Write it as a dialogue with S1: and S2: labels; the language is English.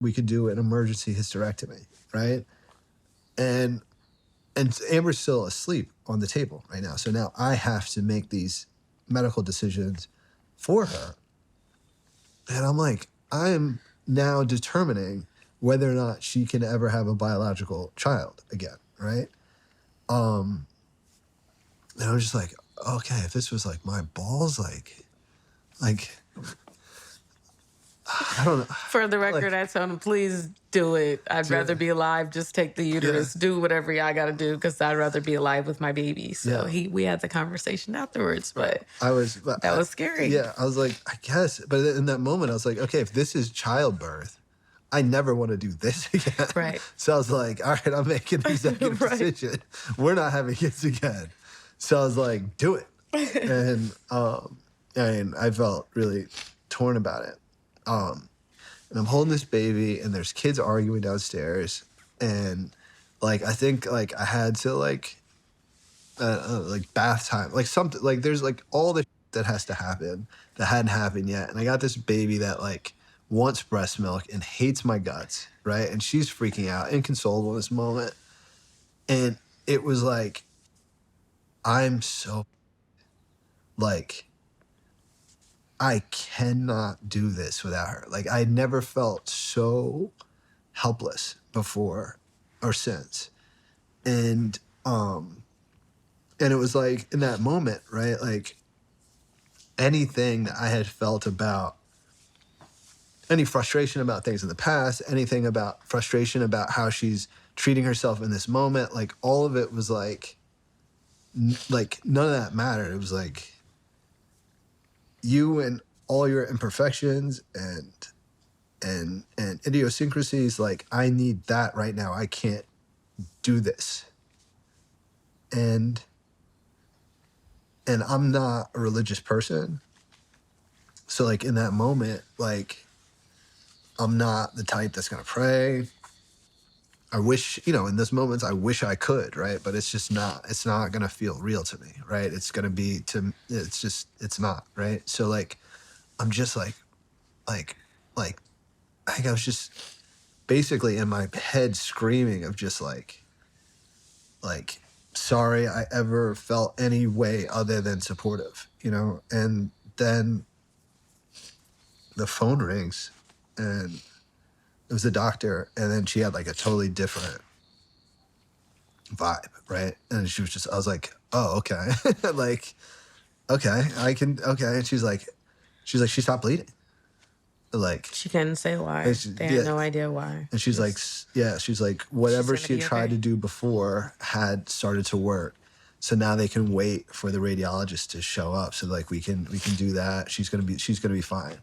S1: we could do an emergency hysterectomy, right? And Amber's still asleep on the table right now. So now I have to make these medical decisions for her. And I'm like, I'm now determining whether or not she can ever have a biological child again, right? And I was just like, okay, if this was like my balls, like I don't know.
S2: For the record, I told him, please do it. I'd rather be alive. Just take the uterus.
S1: Yeah.
S2: Do whatever I got to do because I'd rather be alive with my baby. So we had the conversation afterwards, but that was scary.
S1: Yeah, I was like, I guess. But in that moment, I was like, okay, if this is childbirth, I never want to do this again.
S2: Right.
S1: So I was like, all right, I'm making the executive decision. We're not having kids again. So I was like, do it. And I felt really torn about it. And I'm holding this baby, and there's kids arguing downstairs, and like I think like I had to like bath time, like something like there's like all the that has to happen that hadn't happened yet, and I got this baby that like wants breast milk and hates my guts, right? And she's freaking out, inconsolable in this moment, and it was like I'm so like. I cannot do this without her. Like I never felt so helpless before or since. And it was like in that moment, right? Like anything that I had felt about any frustration about things in the past, anything about frustration about how she's treating herself in this moment, like all of it was like none of that mattered. It was like you and all your imperfections and idiosyncrasies, like I need that right now. I can't do this. And I'm not a religious person. So like in that moment, like I'm not the type that's gonna pray. I wish, in those moments I wish I could, right? But it's not gonna feel real to me, right? It's gonna be it's not, right? So like I'm just like I think I was just basically in my head screaming of just like sorry I ever felt any way other than supportive, And then the phone rings and it was the doctor, and then she had like a totally different vibe, right? And I was like, oh, okay. Like, okay, and she's like, she stopped bleeding. Like
S2: she couldn't say why. They had no idea why.
S1: And she's like, whatever she had tried to do before had started to work. So now they can wait for the radiologist to show up. So like we can do that. She's gonna be fine.